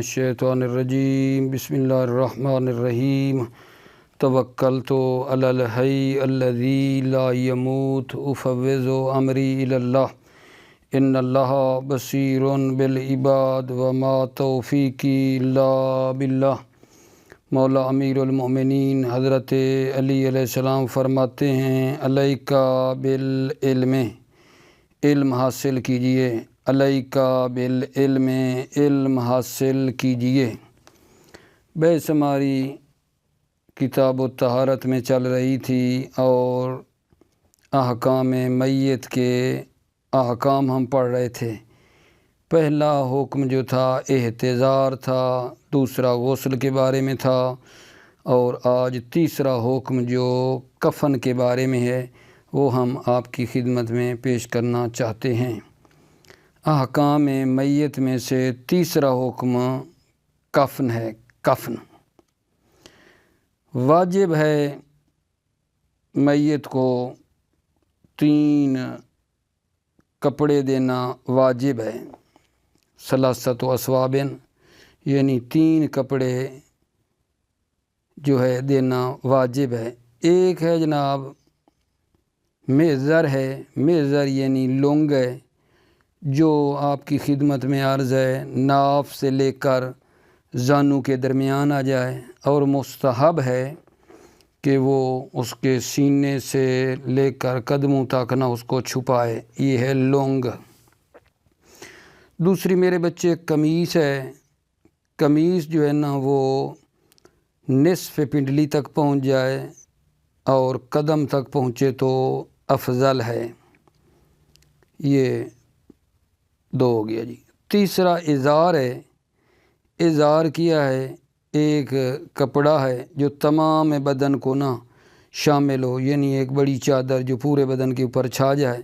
الشیطان الرجیم بسم اللہ الرحمن الرحیم توکلت علی الحی الذی لا یموت افوض امری الی اللہ ان اللہ بصیر بالعباد وما توفیقی الا باللہ۔ مولا امیر المؤمنین حضرت علی علیہ السلام فرماتے ہیں علیک بالعلم، علم حاصل کیجئے، علیک بالعلم، علم حاصل کیجئے۔ بحث ہماری کتاب الطہارت میں چل رہی تھی اور احکام میت کے احکام ہم پڑھ رہے تھے۔ پہلا حکم جو تھا احتضار تھا، دوسرا غسل کے بارے میں تھا، اور آج تیسرا حکم جو کفن کے بارے میں ہے وہ ہم آپ کی خدمت میں پیش کرنا چاہتے ہیں۔ احکام میت میں سے تیسرا حکم کفن ہے۔ کفن واجب ہے، میت کو 3 کپڑے دینا واجب ہے۔ ثلاثۃ اسواب، یعنی 3 کپڑے جو ہے دینا واجب ہے۔ ایک ہے جناب میزر ہے، میزر یعنی لونگ ہے، جو آپ کی خدمت میں عرض ہے ناف سے لے کر زانو کے درمیان آ جائے، اور مستحب ہے کہ وہ اس کے سینے سے لے کر قدموں تک نہ اس کو چھپائے، یہ ہے لونگ۔ دوسری میرے بچے قمیص ہے۔ قمیص جو ہے نا وہ نصف پنڈلی تک پہنچ جائے اور قدم تک پہنچے تو افضل ہے۔ یہ 2 ہو گیا جی۔ تیسرا ازار ہے۔ ازار کیا ہے؟ ایک کپڑا ہے جو تمام بدن کو نہ شامل ہو، یعنی ایک بڑی چادر جو پورے بدن کے اوپر چھا جائے۔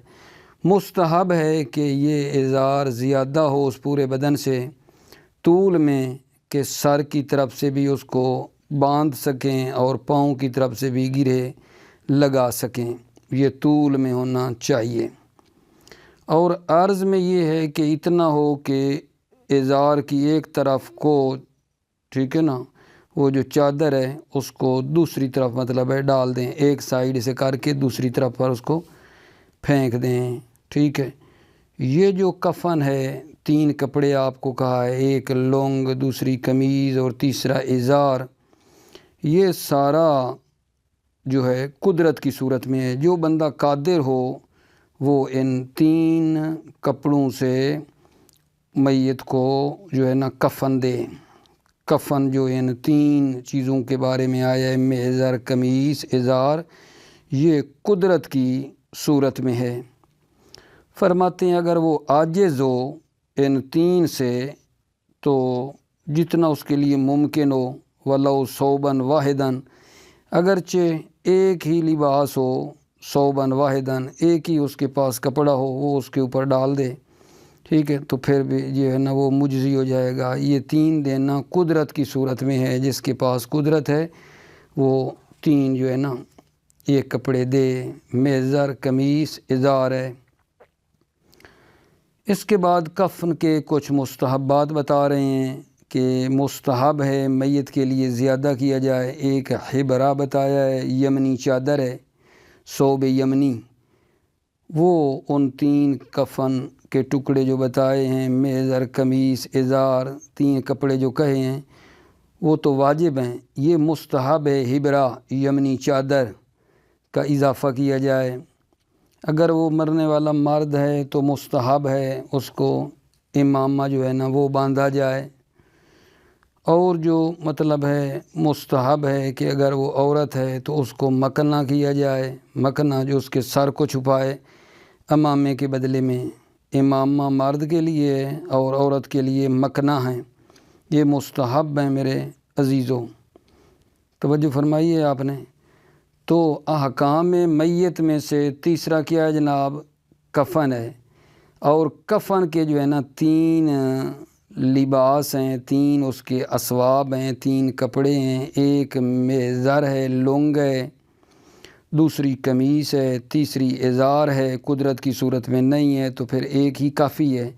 مستحب ہے کہ یہ ازار زیادہ ہو اس پورے بدن سے، طول میں کہ سر کی طرف سے بھی اس کو باندھ سکیں اور پاؤں کی طرف سے بھی گرے لگا سکیں، یہ طول میں ہونا چاہیے۔ اور عرض میں یہ ہے کہ اتنا ہو کہ ازار کی ایک طرف کو، ٹھیک ہے نا، وہ جو چادر ہے اس کو دوسری طرف مطلب ہے ڈال دیں، ایک سائیڈ سے کر کے دوسری طرف پر اس کو پھینک دیں، ٹھیک ہے۔ یہ جو کفن ہے 3 کپڑے آپ کو کہا ہے، ایک لونگ، دوسری قمیض اور تیسرا ازار، یہ سارا جو ہے قدرت کی صورت میں ہے۔ جو بندہ قادر ہو وہ ان 3 کپڑوں سے میت کو جو ہے نا کفن دے۔ کفن جو ان 3 چیزوں کے بارے میں آیا ہے، میزر، قمیص، ازار، یہ قدرت کی صورت میں ہے۔ فرماتے ہیں اگر وہ عاجز ہو ان 3 سے تو جتنا اس کے لیے ممکن ہو، وَلَوْ ثَوْبًا وَاحِدًا، اگرچہ ایک ہی لباس ہو، ثَوْبًا وَاحِدًا، ایک ہی اس کے پاس کپڑا ہو، وہ اس کے اوپر ڈال دے، ٹھیک ہے، تو پھر بھی جو ہے نا وہ مجزی ہو جائے گا۔ یہ 3 دینا قدرت کی صورت میں ہے، جس کے پاس قدرت ہے وہ 3 جو ہے نا یہ کپڑے دے، میزر، قمیص، ازار ہے۔ اس کے بعد کفن کے کچھ مستحبات بتا رہے ہیں کہ مستحب ہے میت کے لیے زیادہ کیا جائے۔ ایک حبرہ بتایا ہے، یمنی چادر ہے، ثوب یمنی، وہ ان 3 کفن کے ٹکڑے جو بتائے ہیں، میزر، قمیص، ازار، 3 کپڑے جو کہے ہیں وہ تو واجب ہیں۔ یہ مستحب ہے حبرہ یمنی چادر کا اضافہ کیا جائے۔ اگر وہ مرنے والا مرد ہے تو مستحب ہے اس کو امامہ جو ہے نا وہ باندھا جائے۔ اور جو مطلب ہے مستحب ہے کہ اگر وہ عورت ہے تو اس کو مکنا کیا جائے، مکنا جو اس کے سر کو چھپائے امامے کے بدلے میں۔ امامہ مرد کے لیے ہے اور عورت کے لیے مکنا ہے، یہ مستحب ہیں میرے عزیزوں، توجہ فرمائیے آپ نے۔ تو احکام میت میں سے تیسرا کیا ہے جناب؟ کفن ہے۔ اور کفن کے جو ہے نا 3 لباس ہیں، 3 اس کے اسواب ہیں، 3 کپڑے ہیں، ایک میزر ہے، لونگ ہے، دوسری قمیص ہے، تیسری ازار ہے۔ قدرت کی صورت میں نہیں ہے تو پھر ایک ہی کافی ہے۔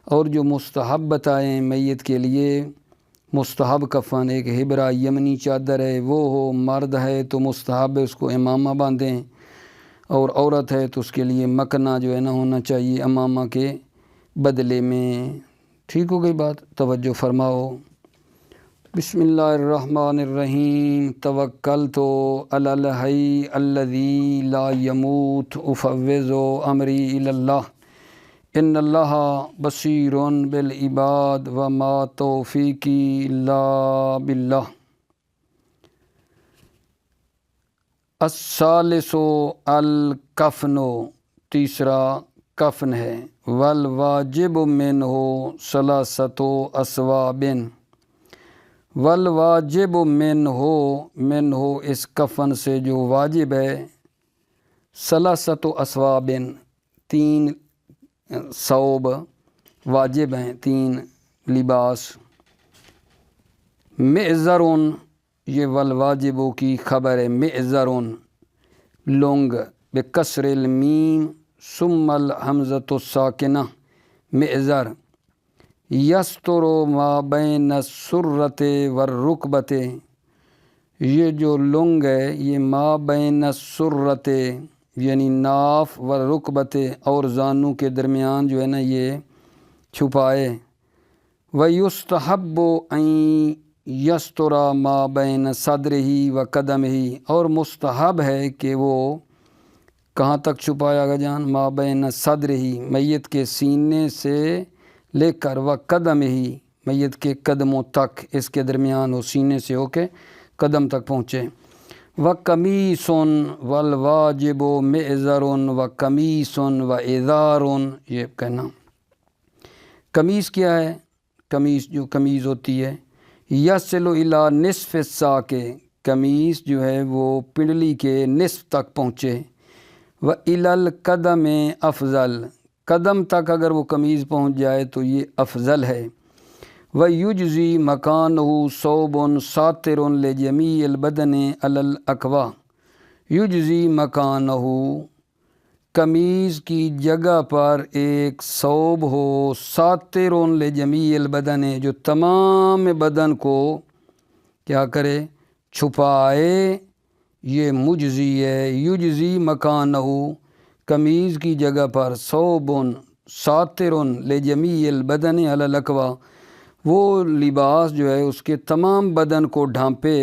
اور جو مستحب بتائیں میت کے لیے مستحب کفن ایک ہبرا یمنی چادر ہے وہ ہو، مرد ہے تو مستحب ہے اس کو امامہ باندھیں، اور عورت ہے تو اس کے لیے مکنا جو ہے نا ہونا چاہیے امامہ کے بدلے میں۔ ٹھیک ہو گئی بات، توجہ فرماؤ۔ بسم اللہ الرحمن الرحیم۔ توکلت علی الحی الذی لا یموت افوض امری الی اللہ ان اللہ بصیر بالعباد وما توفیقی الا باللہ۔ الثالث الکفن، تیسرا کفن ہے۔ والواجب منہ ثلاثۃ اثواب، والواجب منہ اس کفن سے جو واجب ہے، ثلاثۃ اثواب، تین ثوب واجب ہیں، تین لباس۔ معذر، یہ والواجبوں کی خبر ہے، معذر لنگ بکسر المیم ثم الحمزۃ الساکنہ، معذر۔ یستر ما بین السرۃ والرکبۃ، یہ جو لنگ ہے یہ ما بین السرۃ یعنی ناف والرکبۃ اور زانوں کے درمیان جو ہے نا یہ چھپائے۔ ویستحب ان یستر ما بین صدرہ و قدمہ، اور مستحب ہے کہ وہ کہاں تک چھپایا گا جان؟ ما بین صدرہ، میت کے سینے سے لے کر، و قدمہ، میت کے قدموں تک، اس کے درمیان ہو، سینے سے ہو کے قدم تک پہنچے۔ وقمیص والواجب معذر وقمیص وازار، یہ کہنا۔ قمیص کیا ہے؟ قمیص جو قمیض ہوتی ہے، یصل الی نصف الساق، قمیص جو ہے وہ پنڈلی کے نصف تک پہنچے۔ والی القدم افضل، قدم تک اگر وہ قمیض پہنچ جائے تو یہ افضل ہے۔ ویجزی مکانہ ثوب ساتر لجمیع البدن علی الاکوا، یجزی مکانہ، قمیض کی جگہ پر ایک ثوب ہو، ساتر لجمیع البدن، جو تمام بدن کو کیا کرے؟ چھپائے، یہ مجزی ہے۔ یجزی مکانہ، قمیض کی جگہ پر، ثوب ساتر لجمیع البدن علی الاکوا، وہ لباس جو ہے اس کے تمام بدن کو ڈھانپے،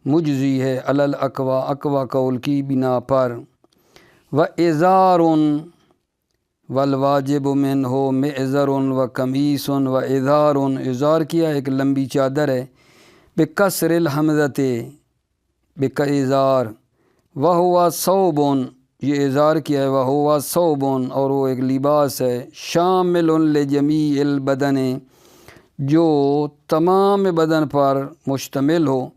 مجزی ہے، علی الاکوا، اکوا قول کی بنا پر۔ وازار والواجب منہ معذر وقمیص وازار، ازار کیا ایک لمبی چادر ہے، بکسر الحمزۃ، ازار۔ وہو ثوب، یہ ازار کیا ہے، وہو ثوب، اور وہ ایک لباس ہے، شامل لجمیع البدن، جو تمام بدن پر مشتمل ہو۔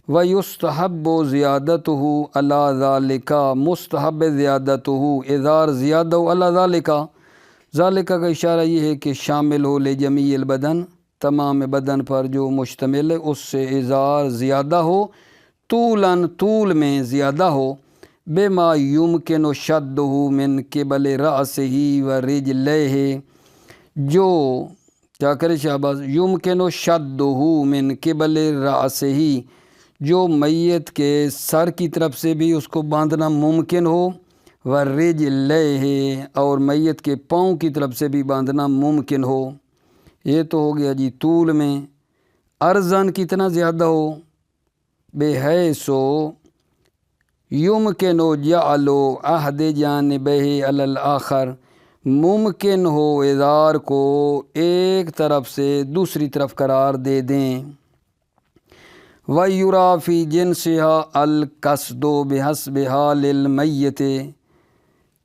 ویستحب زیادتہ علی ذالک، مستحب زیادتہ، ازار زیادہ علی ذالک، ذالک کا اشارہ یہ ہے کہ شامل ہو لجمیع البدن، تمام بدن پر جو مشتمل ہے اس سے ازار زیادہ ہو، طولاً طول میں زیادہ ہو، بما یمکن شدہ من قبل رأسہ ورجلہ، جو کیا کرے شہباز؟ یمکن شدہ من قبل رأسہ، جو میت کے سر کی طرف سے بھی اس کو باندھنا ممکن ہو، ورجلہ، اور میت کے پاؤں کی طرف سے بھی باندھنا ممکن ہو۔ یہ تو ہو گیا جی طول میں۔ عرضاً کتنا زیادہ ہو؟ بحیث یمکن جعل احد جانبہ علی الاخر، ممکن ہو ازار کو ایک طرف سے دوسری طرف قرار دے دیں۔ وَيُرَى فِي جِنْسِهَا الْقَصْدُ بِحَسْبِ حَالِ الْمَيِّتِ،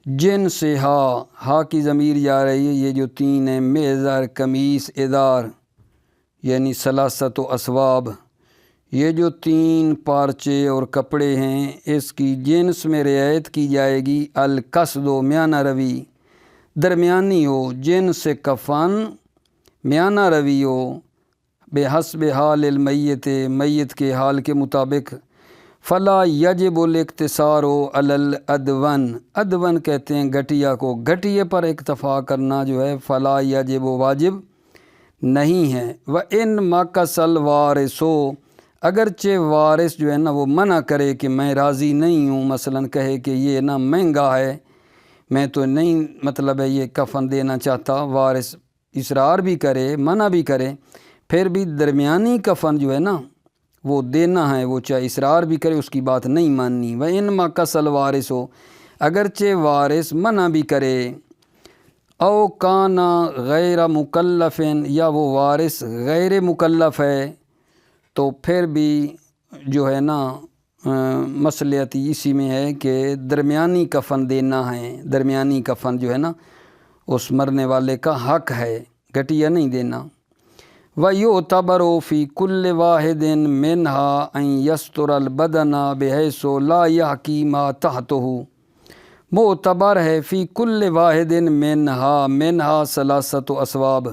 جنسہا، ہا کی ضمیر جا رہی ہے، یہ جو تین ہیں، معذر، قمیص، ازار، یعنی ثلاثۃ اثواب، یہ جو تین پارچے اور کپڑے ہیں اس کی جنس میں رعایت کی جائے گی۔ القصد، میانہ روی، درمیانی ہو، جنس کفن میانہ روی ہو، بحسب حال المیت، میت کے حال کے مطابق۔ فلا یجب الاقتصار علی الادون، ادون کہتے ہیں گھٹیا کو، گھٹیے پر اکتفا کرنا جو ہے فلا یجب، واجب نہیں ہے۔ وَإِن مَكَثَ الْوَارِثُ، اگرچہ وارث جو ہے نا وہ منع کرے کہ میں راضی نہیں ہوں، مثلا کہے کہ یہ نا مہنگا ہے، میں تو نہیں مطلب ہے یہ کفن دینا چاہتا، وارث اصرار بھی کرے منع بھی کرے، پھر بھی درمیانی کفن جو ہے نا وہ دینا ہے، وہ چاہے اصرار بھی کرے اس کی بات نہیں ماننی۔ وَإِن مَكَثَ الْوَارِثُ، اگرچہ وارث منع بھی کرے، او کانا غیر مکلف، یا وہ وارث غیر مکلف ہے، تو پھر بھی جو ہے نا مصلحت اسی میں ہے کہ درمیانی کفن دینا ہے، درمیانی کفن جو ہے نا اس مرنے والے کا حق ہے، گھٹیا نہیں دینا۔ وَيُعْتَبَرُ فِي كُلِّ وَاحِدٍ مِّنْهَا أَن يَسْتُرَ الْبَدَنَ بِحَيْثُ لَا يَحْكِي مَا تَحْتُهُ، معتبر ہے فی کل واحد منہا ثلاثۃ اسباب،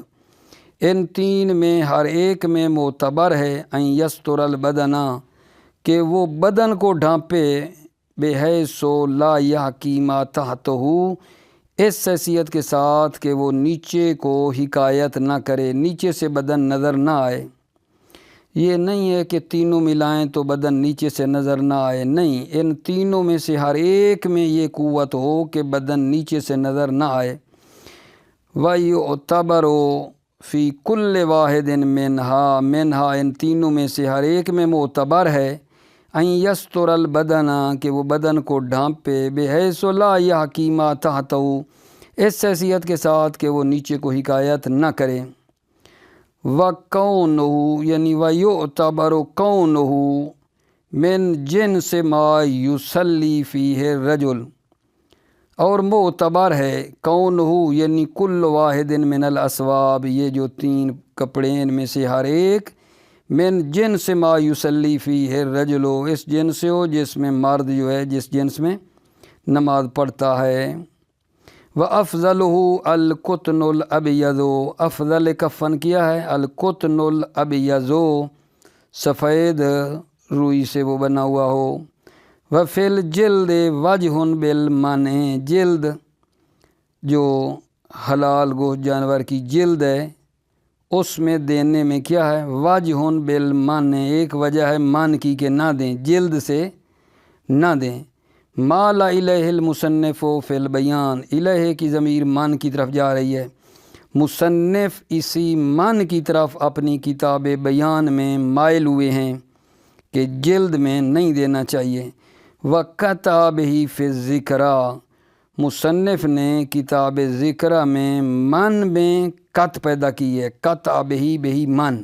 ان تین میں ہر ایک میں معتبر ہے ان یستر البدن، کہ وہ بدن کو ڈھانپے، بحیث لا یحکی ما تحتہ، اس حیثیت کے ساتھ کہ وہ نیچے کو حکایت نہ کرے، نیچے سے بدن نظر نہ آئے۔ یہ نہیں ہے کہ تینوں ملائیں تو بدن نیچے سے نظر نہ آئے، نہیں، ان تینوں میں سے ہر ایک میں یہ قوت ہو کہ بدن نیچے سے نظر نہ آئے۔ وَيُعْتَبَرُ فِي كُلِّ وَاحِدٍ مِّنْهَا، ان تینوں میں سے ہر ایک میں معتبر ہے ان یستر البدن، کہ وہ بدن کو ڈھانپے، بحیث لا یحکی ما تحتہ، اس حیثیت کے ساتھ کہ وہ نیچے کو حکایت نہ کرے۔ وَكَوْنُهُ، یعنی وَيُعْتَبَرُ كَوْنُهُ مِن جنس ما يُصَلِّي فِيهِ الرَّجُلُ، اور معتبر ہے کونہ، یعنی کل واحد من الاسواب، یہ جو تین کپڑے ان میں سے ہر ایک، من جنس ما یصلی فیہ الرجل، اس جنس سے ہو جس میں مرد جو ہے جس جنس میں نماز پڑھتا ہے۔ وَأَفْضَلُهُ الْقُطْنُ الْأَبْيَضُ، افضل کفن کیا ہے القطن الابیض، سفید روئی سے وہ بنا ہوا ہو۔ وَفِي الْجِلْدِ وَجْهٌ بِالْمَنْعِ، جلد جو حلال گوشت جانور کی جلد ہے اس میں دینے میں کیا ہے، وَجْهٌ بِالْمَنْعِ، ایک وجہ ہے من کی کہ نہ دیں، جلد سے نہ دیں۔ مال الیہ المصنف فی البیان، الیہ کی ضمیر من کی طرف جا رہی ہے، مصنف اسی من کی طرف اپنی کتاب بیان میں مائل ہوئے ہیں کہ جلد میں نہیں دینا چاہیے۔ وَكَتَابِهِ فِي الذِّكْرَى، مصنف نے کتاب ذکرہ میں من میں قط پیدا کی ہے، کتابہ بہی من،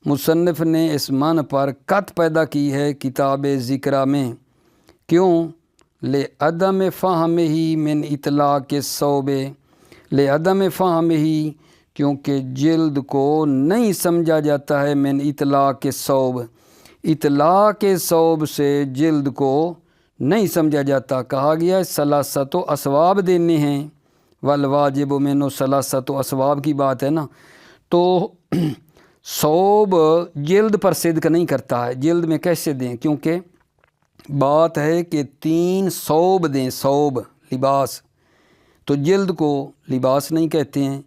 مصنف نے اس من پر قط پیدا کی ہے کتاب ذکرہ میں، کیوں؟ لِعَدَمِ فَهْمِهِ مِنْ اطلاق الثوب، لِعَدَمِ فَهْمِهِ، کیونکہ جلد کو نہیں سمجھا جاتا ہے من اطلاق الثوب، اطلاق ثوب سے جلد کو نہیں سمجھا جاتا۔ کہا گیا ہے ثلاثۃ اسباب دینے ہیں، والواجب منہ ثلاثۃ اسباب کی بات ہے نا، تو ثوب جلد پر صدق نہیں کرتا ہے، جلد میں کیسے دیں؟ کیونکہ بات ہے کہ تین ثوب دیں، ثوب لباس، تو جلد کو لباس نہیں کہتے ہیں۔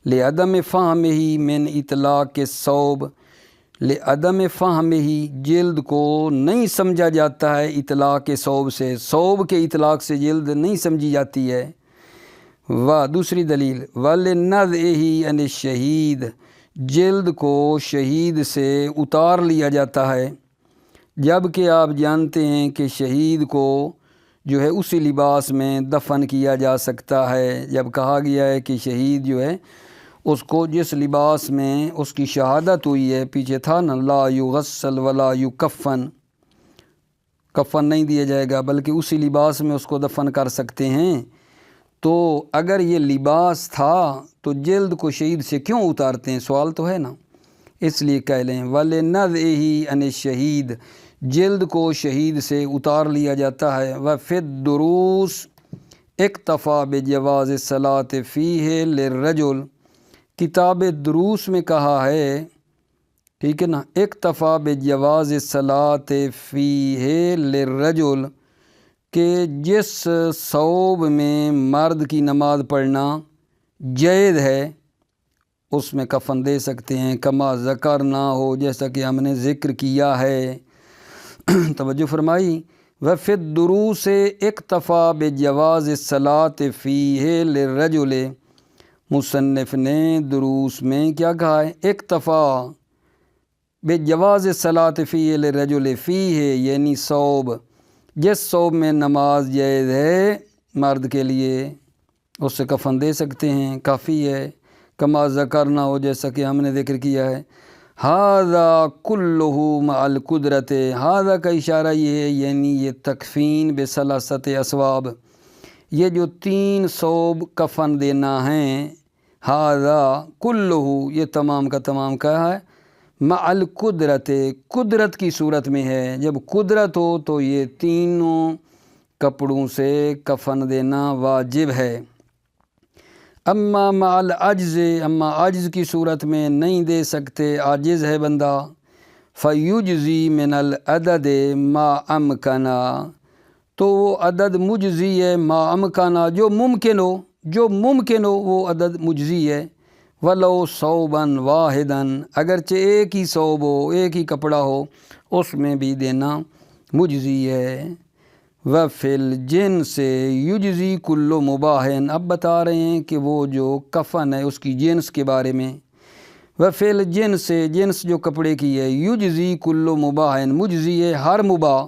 لعدم فہمہ من اطلاق الثوب، لعدم فہمہ، جلد کو نہیں سمجھا جاتا ہے اطلاق ثوب سے، ثوب کے اطلاق سے جلد نہیں سمجھی جاتی ہے۔ دوسری دلیل وَلِنَزْعِهِ عَنِ الشَّهِيدِ، جلد کو شہید سے اتار لیا جاتا ہے، جب کہ آپ جانتے ہیں کہ شہید کو جو ہے اسی لباس میں دفن کیا جا سکتا ہے۔ جب کہا گیا ہے کہ شہید جو ہے اس کو جس لباس میں اس کی شہادت ہوئی ہے، پیچھے تھا نا لا یغسل ولا یکفن، کفن نہیں دیا جائے گا بلکہ اسی لباس میں اس کو دفن کر سکتے ہیں، تو اگر یہ لباس تھا تو جلد کو شہید سے کیوں اتارتے ہیں؟ سوال تو ہے نا، اس لیے کہہ لیں وَلِنَزْعِهِ عَنِ الشَّهِيدِ، جلد کو شہید سے اتار لیا جاتا ہے۔ وَفِي الدُّرُوسِ اکتفا بجواز الصلاۃ فیہ للرجل، کتاب دروس میں کہا ہے، ٹھیک ہے نا، اکتفا بجواز الصلاۃ فیہ للرجل، کہ جس ثوب میں مرد کی نماز پڑھنا جائز ہے اس میں کفن دے سکتے ہیں، کما ذکرنا ہو جیسا کہ ہم نے ذکر کیا ہے۔ توجہ فرمائی، وفی الدروس اکتفا بجواز الصلاۃ فیہ للرجل، مصنف نے دروس میں کیا کہا ہے؟ اکتفا بجواز الصلاۃ فیہ للرجل، فیہ یعنی ثوب، جس ثوب میں نماز جائز ہے مرد کے لیے اس سے کفن دے سکتے ہیں، کافی ہے۔ کما ذکرنا ہو جیسا کہ ہم نے ذکر کیا ہے۔ ھذا کلہ مع القدرت، ھذا کا اشارہ یہ ہے یعنی یہ تکفین بثلاثت اسواب، یہ جو 3 ثوب کفن دینا ہیں، ھذا کلہ یہ تمام کا تمام کہا ہے، مع القدرت قدرت کی صورت میں ہے، جب قدرت ہو تو یہ 3 کپڑوں سے کفن دینا واجب ہے۔ اما مع العجز، اما عجز کی صورت میں نہیں دے سکتے، عاجز ہے بندہ، فیجزی من العدد ما امکنا، تو وہ عدد مجزی ہے، ما امکنا جو ممکن ہو، جو ممکن ہو وہ عدد مجزی ہے۔ ولو ثوبا واحدا، اگرچہ ایک ہی ثوب ہو، ایک ہی کپڑا ہو، اس میں بھی دینا مجزی ہے۔ وفی الجنس یجزی کل مباح، اب بتا رہے ہیں کہ وہ جو کفن ہے اس کی جنس کے بارے میں۔ وفی الجنس، جنس جو کپڑے کی ہے، یجزی کل مباح مجزی ہے ہر مباح،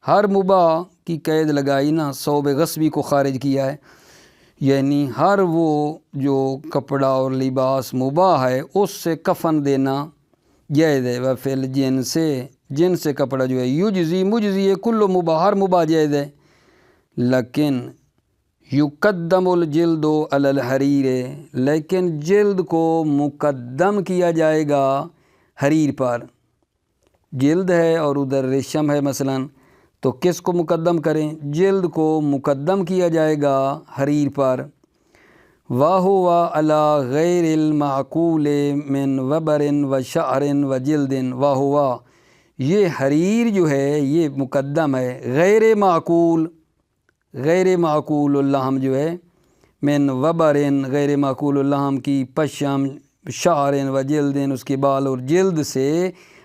ہر مباح کی قید لگائی نا، ثوب غصبی کو خارج کیا ہے، یعنی ہر وہ جو کپڑا اور لباس مباح ہے اس سے کفن دینا جائز ہے۔ وفی الجنس، جن سے کپڑا جو ہے، یجزی مجزی ہے کل مباح، ہر مباح جائز ہے، لیکن یقدم الجلد علی الحریر، لیکن جلد کو مقدم کیا جائے گا حریر پر۔ جلد ہے اور ادھر ریشم ہے مثلا، تو کس کو مقدم کریں؟ جلد کو مقدم کیا جائے گا حریر پر۔ وَهُوَ عَلَى غَيْرِ الْمَعْقُولِ مِنْ وَبَرٍ وَشَعْرٍ وَجِلْدٍ، وَهُوَ یہ حریر جو ہے یہ مقدم ہے، غیر معقول، غیر معقول اللحم جو ہے، من وبرن غیر معقول اللحم کی پشم، شعر و جلد اس کے بال اور جلد سے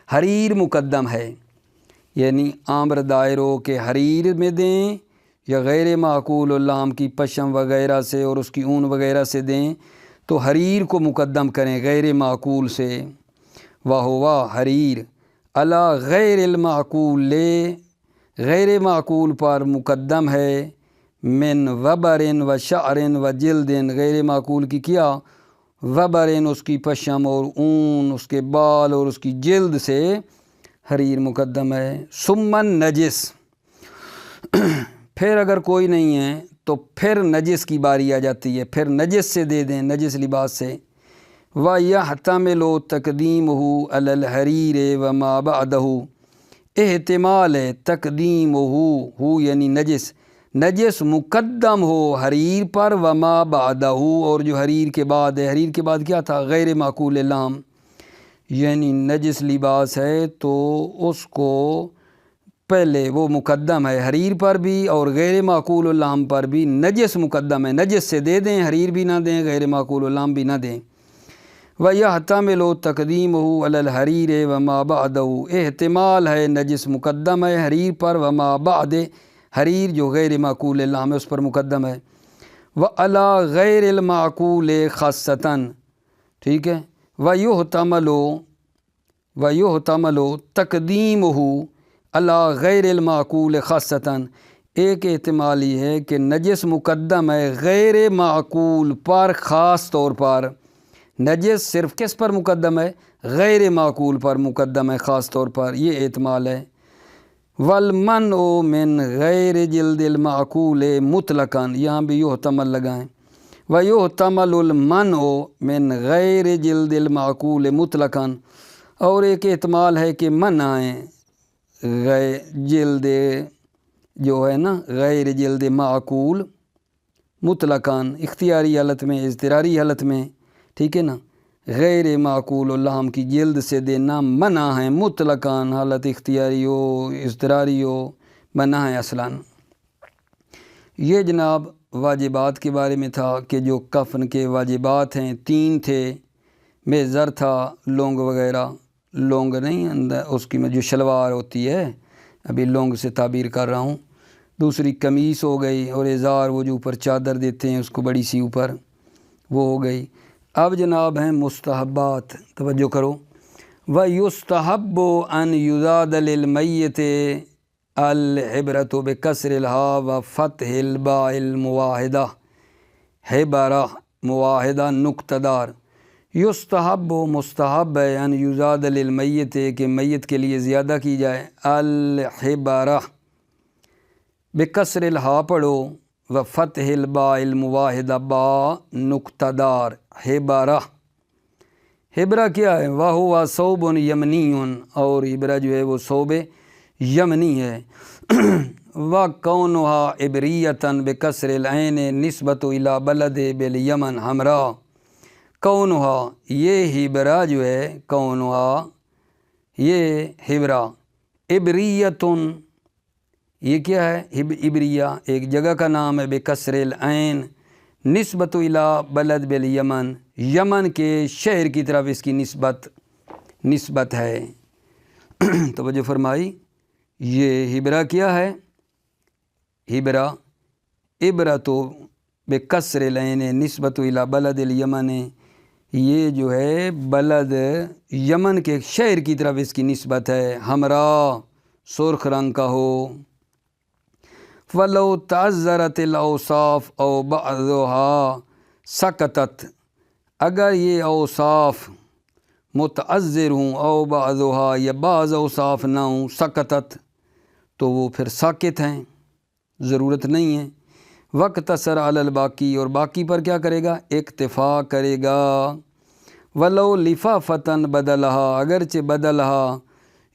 حریر مقدم ہے، یعنی عامر دائروں کے حریر میں دیں یا غیر معقول اللحم کی پشم وغیرہ سے اور اس کی اون وغیرہ سے دیں تو حریر کو مقدم کریں غیر معقول سے۔ وَهُوَ حریر علی غیر المعقول، غیر معقول پر مقدم ہے، من وبرن و شعرن و جلدن، غیر معقول کی کیا؟ وبرن اس کی پشم اور اون، اس کے بال اور اس کی جلد سے حریر مقدم ہے۔ ثم النجس، پھر اگر کوئی نہیں ہے تو پھر نجس کی باری آ جاتی ہے، پھر نجس سے دے دیں، نجس لباس سے۔ وَيَحْتَمِلُ تَقْدِيمُهُ عَلَى الْحَرِيرِ وَمَا بَعْدَهُ، احتمال ہے تقدیمہ یعنی نجس مقدم ہو حریر پر، وما بعدہ اور جو حریر کے بعد ہے، حریر کے بعد کیا تھا؟ غیر معقول اللحم، یعنی نجس لباس ہے تو اس کو پہلے وہ مقدم ہے حریر پر بھی اور غیر معقول اللحم پر بھی، نجس مقدم ہے، نجس سے دے دیں، حریر بھی نہ دیں، غیر معقول اللحم بھی نہ دیں۔ وَيَحْتَمِلُ تَقْدِيمُهُ عَلَى الْحَرِيرِ وَمَا بَعْدَهُ، احتمال ہے نجس مقدم ہے حریر پر، وما بعد حریر جو غیر معقول اللحم ہے اس پر مقدم ہے۔ وَعَلَى غَيْرِ الْمَعْقُولِ خَاصَّةً، ٹھیک ہے۔ وَيُحْتَمَلُ تَقْدِيمُهُ عَلَى غَيْرِ الْمَعْقُولِ خَاصَّةً، ایک احتمال یہ ہے کہ نجس مقدم ہے غیر معقول پر خاص طور پر، نجس صرف کس پر مقدم ہے؟ غیر معقول پر مقدم ہے خاص طور پر، یہ احتمال ہے۔ وَالْمَنْعُ مِنْ غَيْرِ جِلْدِ الْمَعْقُولِ مُطْلَقًا، یہاں بھی یحتمل لگائیں۔ وَيُحْتَمَلُ الْمَنْعُ مِنْ غَيْرِ جِلْدِ الْمَعْقُولِ مُطْلَقًا، اور ایک احتمال ہے کہ منع ہے جلد جو ہے نا غیر جلد معقول مطلقاً، اختیاری حالت میں، اضطراری حالت میں، ٹھیک ہے نا، غیر معقول اللحم کی جلد سے دینا منع ہے مطلقاً، حالت اختیاری ہو اضطراری ہو، منع ہے اصلاً۔ یہ جناب واجبات کے بارے میں تھا کہ جو کفن کے واجبات ہیں 3 تھے، میزر تھا، لونگ وغیرہ، لونگ نہیں اندر اس کی میں جو شلوار ہوتی ہے، ابھی لونگ سے تعبیر کر رہا ہوں، دوسری قمیص ہو گئی، اور ازار وہ جو اوپر چادر دیتے ہیں اس کو بڑی سی اوپر، وہ ہو گئی۔ اب جناب ہیں مستحبات، توجہ کرو۔ وَيُسْتَحَبُّ أَنْ يُزَادَ لِلْمَيِّتِ الْعِبْرَةُ بِكَسْرِ الْهَاءِ وَفَتْحِ الْبَاءِ الْمُوَاحِدَةِ حِبْرَةٌ مواحدہ نقطہ دار۔ یستحب مستحب ہے، ان یزاد للمیت کہ میت کے لیے زیادہ کی جائے، الحبرہ بکسر الہا پڑھو، وفتح الباء المواحدہ با نقطہ دار، حبرہ۔ حبرہ کیا ہے؟ وہو ثوب یمنی، اور حبرہ جو ہے وہ ثوب یمنی ہے۔ وَكَوْنُهَا عِبْرِيَّةً بِكَسْرِ الْعَيْنِ نِسبَةُ إِلَى بَلَدِ بِالْيَمَنِ حمراء۔ کونہا یہ حبرہ جو ہے، کونہا یہ حبرہ، عبریتن یہ کیا ہے؟ عبریہ ایک جگہ کا نام ہے، بکسر العین نسبت الی بلد بالیمن، یمن کے شہر کی طرف اس کی نسبت ہے۔ توجہ فرمائی، یہ حبرہ کیا ہے؟ حبرہ عبرتو بکسر العین نسبت الی بلد الیمن، یہ جو ہے بلد یمن کے شہر کی طرف اس کی نسبت ہے، حمراء سرخ رنگ کا ہو۔ فَلَوْ تَعَذَّرَتِ الْأَوْصَافُ أَوْ بَعْضُهَا سَقَطَتْ، اگر یہ اوصاف متعذر ہوں، او بعضها یا بعض اوصاف نہ ہوں، سقطت تو وہ پھر ساکت ہیں، ضرورت نہیں ہے۔ وَاقْتَصَرَ عَلَى الْبَاقِي، اور باقی پر کیا کرے گا؟ اکتفا کرے گا۔ وَلَوْ لِفَافَةً بَدَلَهَا، اگرچہ بدلها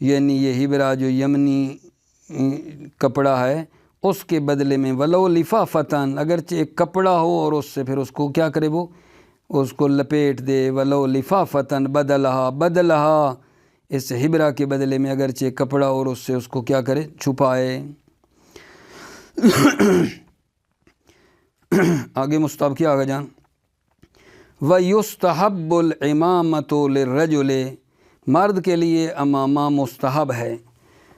یعنی یہ حبرہ جو یمنی کپڑا ہے اس کے بدلے میں، وَلَوْ لِفَافَةً اگرچہ ایک کپڑا ہو اور اس سے پھر اس کو کیا کرے، وہ اس کو لپیٹ دے، وَلَوْ لِفَافَةً بَدَلَهَا اس حبرہ کے بدلے میں اگرچہ کپڑا اور اس سے اس کو کیا کرے، چھپائے۔ آگے مستحب کیا آگے جان؟ وَيُسْتَحَبُّ الْعِمَامَةُ لِلرَّجُلِ، مرد کے لیے امامہ مستحب ہے۔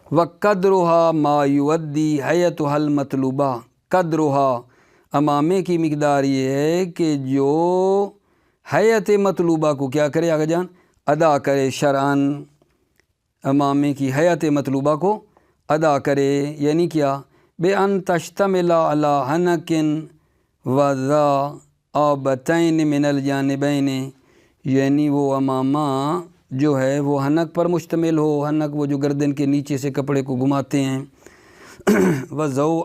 وَقَدْرُهَا مَا يُؤَدِّي حَيَّتُهَا الْمَطْلُوبَةَ، قدرها امامے کی مقدار یہ ہے کہ جو حیت مطلوبہ کو کیا کرے آگے جان؟ ادا کرے، شرعاً امامے کی حیت مطلوبہ کو ادا کرے، یعنی کیا؟ بِأَن تَشْتَمِلَ عَلَى حَنَكٍ وَذَا مِنَ الْجَانِبَيْنِ، یعنی وہ امامہ جو ہے وہ حنک پر مشتمل ہو، حنک وہ جو گردن کے نیچے سے کپڑے کو گھماتے ہیں، وَذَوْ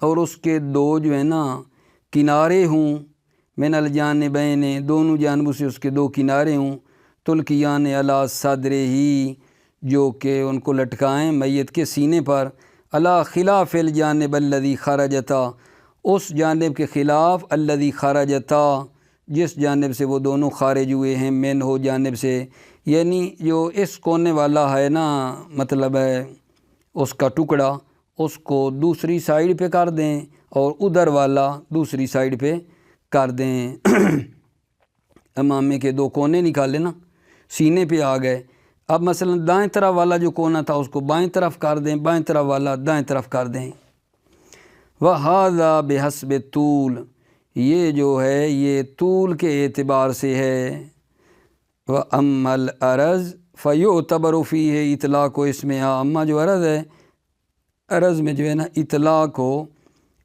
اور اس کے 2 جو ہے نا کنارے ہوں، من الجانبین دونوں جانبوں سے اس کے 2 کنارے ہوں، تلقیان علی صدرہ جو کہ ان کو لٹکائیں میت کے سینے پر، علی خلاف الجانب الذی خرجتا اس جانب کے خلاف، الذی خرجتا جس جانب سے وہ دونوں خارج ہوئے ہیں، من ہو جانب سے، یعنی جو اس کونے والا ہے نا، مطلب ہے اس کا ٹکڑا، اس کو دوسری سائیڈ پہ کر دیں اور ادھر والا دوسری سائیڈ پہ کر دیں۔ امامے کے 2 کونے نکالے نا، سینے پہ آ گئے، اب مثلا دائیں طرف والا جو کونا تھا اس کو بائیں طرف کر دیں، بائیں طرف والا دائیں طرف کر دیں۔ وَهَذَا بِحَسْبِ الطُّولِ، یہ جو ہے یہ طول کے اعتبار سے ہے۔ وَأَمَّا الْعَرَض فَيُعْتَبَرُ فِيهِ اطلاق و اسمها، اما جو عرض ہے، عرض میں جو ہے نا اطلاق ہو،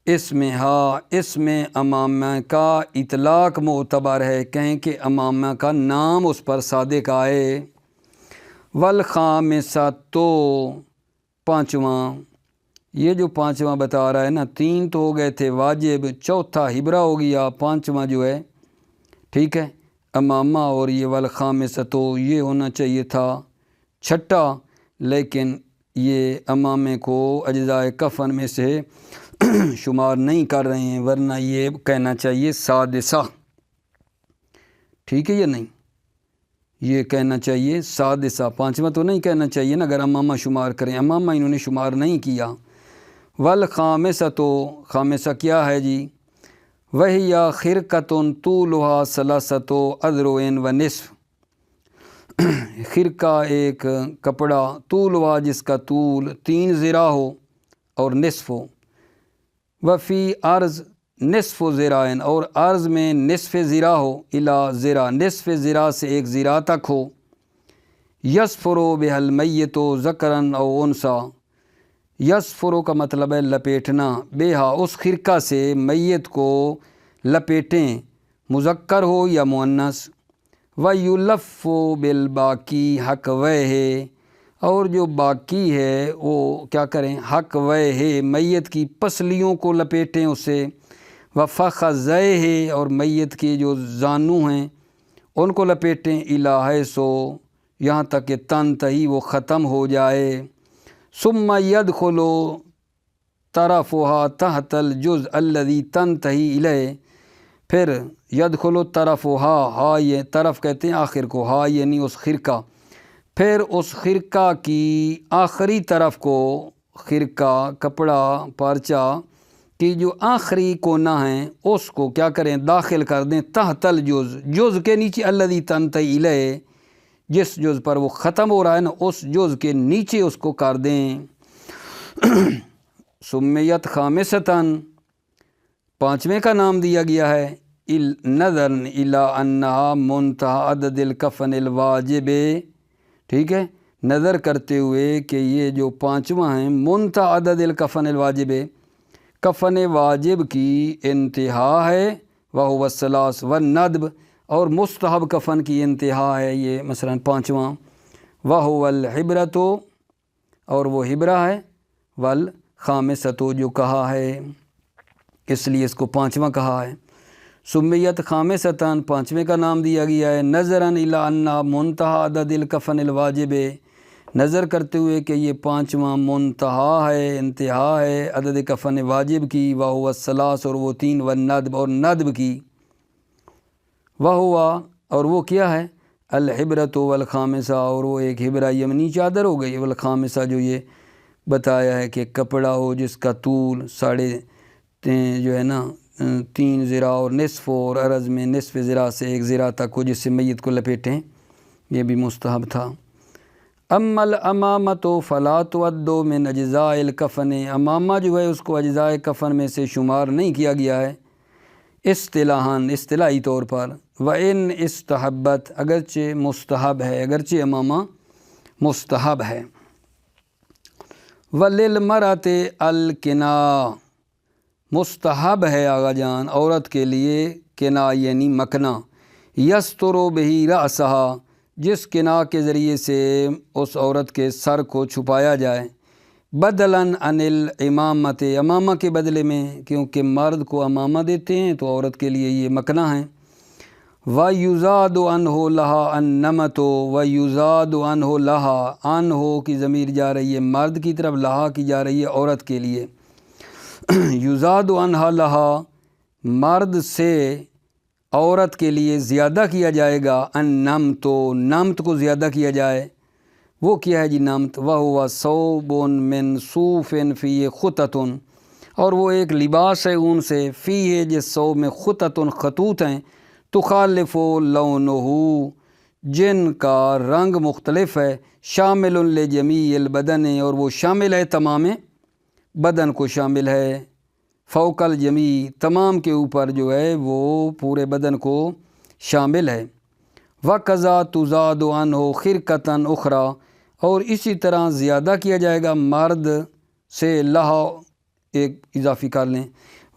اسم امامہ کا اطلاق معتبر ہے، کہیں کہ امامہ کا نام اس پر صادق آئے۔ والخامسۃ، 5واں، یہ جو 5واں بتا رہا ہے نا، 3 تو ہو گئے تھے واجب، 4تھا حبرہ ہو گیا، 5واں جو ہے ٹھیک ہے امامہ، اور یہ والخامسۃ یہ ہونا چاہیے تھا 6، لیکن یہ امامے کو اجزائے کفن میں سے شمار نہیں کر رہے ہیں، ورنہ یہ کہنا چاہیے سادسہ، ٹھیک ہے یا نہیں؟ یہ کہنا چاہیے سادسہ، 5واں تو نہیں کہنا چاہیے نا اگر امامہ شمار کریں، امامہ انہوں نے شمار نہیں کیا۔ والخامسۃ، خامسہ کیا ہے جی؟ وہی خرقۃ طولها ثلاثۃ اذرع و نصف، خرقہ ایک کپڑا، طول ہوا جس کا طول 3 ذراع ہو اور نصف ہو، وفی عرض نصف ذراع، اور عرض میں نصف ذراع ہو، الا ذراع، نصف ذراع سے 1 ذراع تک ہو، یسفر بها المیت ذکرا او انثی، یسفر کا مطلب ہے لپیٹنا، بہا اس خرقہ سے میت کو لپیٹیں، مذکر ہو یا مؤنث، وَيُلَفُّ بِالْبَاقِي حَقْوَيْهِ، اور جو باقی ہے وہ کیا کریں؟ حَقْوَيْهِ، میت کی پسلیوں کو لپیٹیں اسے، وَفَخَذَيْهِ، اور میت کے جو زانو ہیں ان کو لپیٹیں، إِلَى حَيْثُ، یہاں تک کہ تنتہی وہ ختم ہو جائے، ثُمَّ يَدْخُلُ طَرَفُهَا تحت الجزء الذي تنتہی إِلَيْهِ، پھر یدخل طرفها، ہا یہ طرف کہتے ہیں آخر کو، ہا یعنی اس خرقہ، پھر اس خرقہ کی آخری طرف کو، خرقہ کپڑا پارچہ کی جو آخری کونا ہیں اس کو کیا کریں؟ داخل کر دیں تحت الجزء، جز کے نیچے، الذی تنتہی الیہ، جس جز پر وہ ختم ہو رہا ہے نا اس جز کے نیچے اس کو کر دیں۔ سمیت خامستاً، پانچویں کا نام دیا گیا ہے، نظر الی انہا منتہی عدد الکفن الواجب، ٹھیک ہے، نظر کرتے ہوئے کہ یہ جو پانچواں ہیں منتہی عدد الکفن الواجب، کفن واجب کی انتہا ہے، وہو الثلاث والندب، اور مستحب کفن کی انتہا ہے یہ مثلا پانچواں، وہو الحبرۃ، اور وہ حبرہ ہے، والخامسۃ جو کہا ہے، اس لیے اس کو پانچواں کہا ہے۔ سمیت خامستاً، پانچویں کا نام دیا گیا ہے، نظراً الی انہا منتہی عدد الکفن الواجب، نظر کرتے ہوئے کہ یہ پانچواں منتہا ہے، انتہا ہے عدد کفن واجب کی، وہو الثلاث، اور وہ 3، والندب، اور ندب کی، وہو، اور وہ کیا ہے؟ الحبرۃ والخامسہ، اور وہ ایک حبرہ یمنی چادر ہو گئی، والخامسہ جو یہ بتایا ہے کہ کپڑا ہو جس کا طول جو ہے نا 3 ذراع اور نصف ہو، اور عرض میں نصف ذراع سے 1 ذراع تک ہو، جس سے میت کو لپیٹیں، یہ بھی مستحب تھا۔ اما الامامۃ فلا تعد من اجزاء الکفن، امامہ جو ہے اس کو اجزاء کفن میں سے شمار نہیں کیا گیا ہے اصطلاحاً، اصطلاحی طور پر، وَإِنْ استحبت، اگرچہ مستحب ہے، اگرچہ امامہ مستحب ہے۔ وَلِلْمَرْأَةِ الْقِنَاء، مستحب ہے آغا جان عورت کے لیے قنا یعنی مکنا، یستر بہ رأسہا، جس قنا کے ذریعے سے اس عورت کے سر کو چھپایا جائے، بدلاً عن الامامۃ، امامہ کے بدلے میں، کیونکہ مرد کو امامہ دیتے ہیں تو عورت کے لیے یہ مکنا ہے۔ وَيُزَادُ عَنْهُ لَهَا النَّمَةُ، وَيُزَادُ عَنْهُ لَهَا، عَنْهُ کی ضمیر جا رہی ہے مرد کی طرف، لہا کی جا رہی ہے عورت کے لیے، یزاد عنہا لہا، مرد سے عورت کے لیے زیادہ کیا جائے گا، النمت، نمت کو زیادہ کیا جائے، وہ کیا ہے جی نمت؟ وہو ثوب من صوف فیہ خطۃ، اور وہ ایک لباس ہے اون سے، فیہ جس ثوب میں خطۃ خطوط ہیں، تخالف لونہ، جن کا رنگ مختلف ہے، شامل لجمیع البدن، اور وہ شامل ہے تمام بدن کو شامل ہے، فوق الجمیع، تمام کے اوپر جو ہے وہ پورے بدن کو شامل ہے۔ وَقَضَا تُزَادُ عَنْهُ خِرْقَةً أُخْرَى، اور اسی طرح زیادہ کیا جائے گا مرد سے، لہا ایک اضافی کر لیں،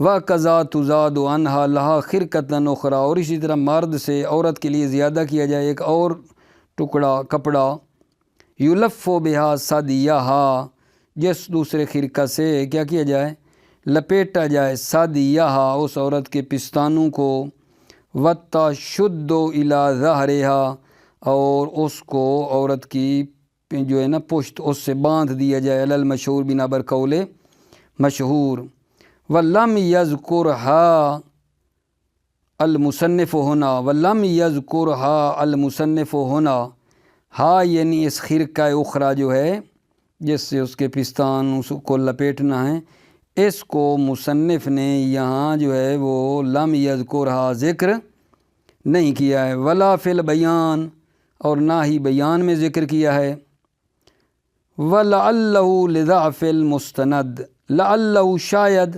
وَقَضَا تُزَادُ عَنْهَا لَهَا خِرْقَةً أُخْرَى، اور اسی طرح مرد سے عورت کے لیے زیادہ کیا جائے ایک اور ٹکڑا کپڑا، یُلَفُّ بِهَا ثَدِيَهَا، جس دوسرے خرقہ سے کیا کیا جائے؟ لپیٹا جائے، ثدیہا، اس عورت کے پستانوں کو، وَتَشُدُّ إِلَى ظَهْرِهَا، اور اس کو عورت کی جو ہے نا پشت اس سے باندھ دیا جائے، علی المشہور، بنا بر قول مشہور۔ وَلَمْ يَذْكُرْهَا المصنف ہونا، وَلَمْ يَذْكُرْهَا المصنف ہونا، ہا یعنی اس خرقہ اخرى جو ہے جس سے اس کے پستان اس کو لپیٹنا ہے، اس کو مصنف نے یہاں جو ہے وہ لم یذکرھا ذکر نہیں کیا ہے، ولا فی البیان، اور نہ ہی بیان میں ذکر کیا ہے، وَلَعَلَّهُ لِضَعْفِ الْمُسْتَنَدِ، لعلہ شاید،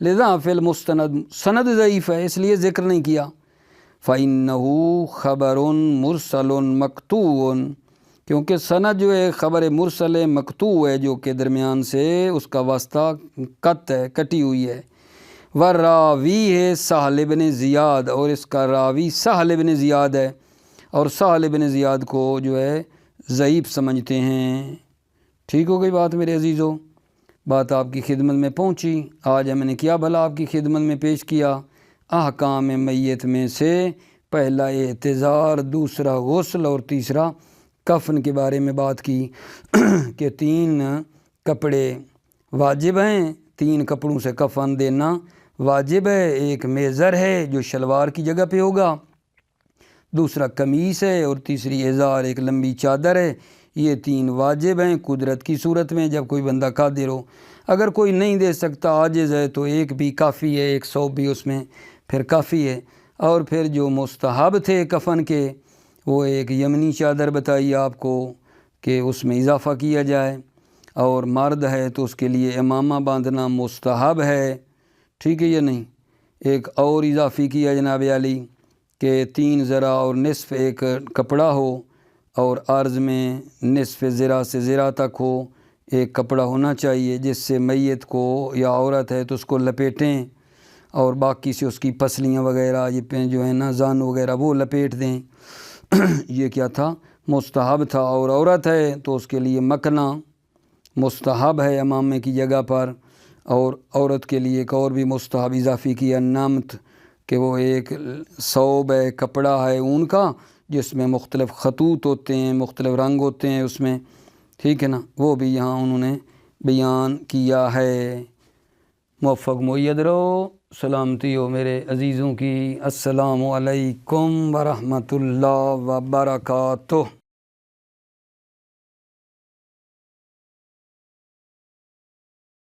لضعف المستند سند ضعیف ہے اس لیے ذکر نہیں کیا، فَإِنَّهُ خَبَرٌ مُرسَلٌ مَقْطُوعٌ، کیونکہ سند جو ہے خبر مرسل مقطوع ہے، جو کہ درمیان سے اس کا واسطہ قط ہے، کٹی ہوئی ہے، وراوی ہے سہل بن زیاد، اور اس کا راوی سہل بن زیاد ہے، اور سہل بن زیاد کو جو ہے ضعیف سمجھتے ہیں۔ ٹھیک ہو گئی بات میرے عزیزوں، بات آپ کی خدمت میں پہنچی۔ آج ہم نے کیا بھلا آپ کی خدمت میں پیش کیا؟ احکام میت میں سے پہلا اعتذار، دوسرا غسل، اور تیسرا کفن کے بارے میں بات کی کہ 3 کپڑے واجب ہیں، 3 کپڑوں سے کفن دینا واجب ہے۔ ایک میزر ہے جو شلوار کی جگہ پہ ہوگا، دوسرا قمیص ہے، اور تیسری ازار ایک لمبی چادر ہے۔ یہ 3 واجب ہیں قدرت کی صورت میں، جب کوئی بندہ قادر ہو۔ اگر کوئی نہیں دے سکتا، عاجز ہے، تو ایک بھی کافی ہے، 1 ثوب بھی اس میں پھر کافی ہے۔ اور پھر جو مستحب تھے کفن کے، وہ ایک یمنی چادر بتائی آپ کو کہ اس میں اضافہ کیا جائے، اور مرد ہے تو اس کے لیے امامہ باندھنا مستحب ہے، ٹھیک ہے یا نہیں؟ ایک اور اضافی کیا جناب علی کہ 3 ذرا اور نصف ایک کپڑا ہو، اور عرض میں نصف ذرا سے ذرا تک ہو ایک کپڑا ہونا چاہیے، جس سے میت کو، یا عورت ہے تو اس کو لپیٹیں، اور باقی سے اس کی پسلیاں وغیرہ یہ جو ہے نا زان وغیرہ وہ لپیٹ دیں۔ یہ کیا تھا؟ مستحب تھا۔ اور عورت ہے تو اس کے لیے مکنا مستحب ہے امامے کی جگہ پر، اور عورت کے لیے ایک اور بھی مستحب اضافی کیا نمت، کہ وہ ایک ثوب ہے، کپڑا ہے اون کا، جس میں مختلف خطوط ہوتے ہیں، مختلف رنگ ہوتے ہیں اس میں، ٹھیک ہے نا، وہ بھی یہاں انہوں نے بیان کیا ہے۔ موفق مؤید رہو، سلامتی ہو میرے عزیزوں کی۔ السلام علیکم ورحمۃ اللہ وبرکاتہ۔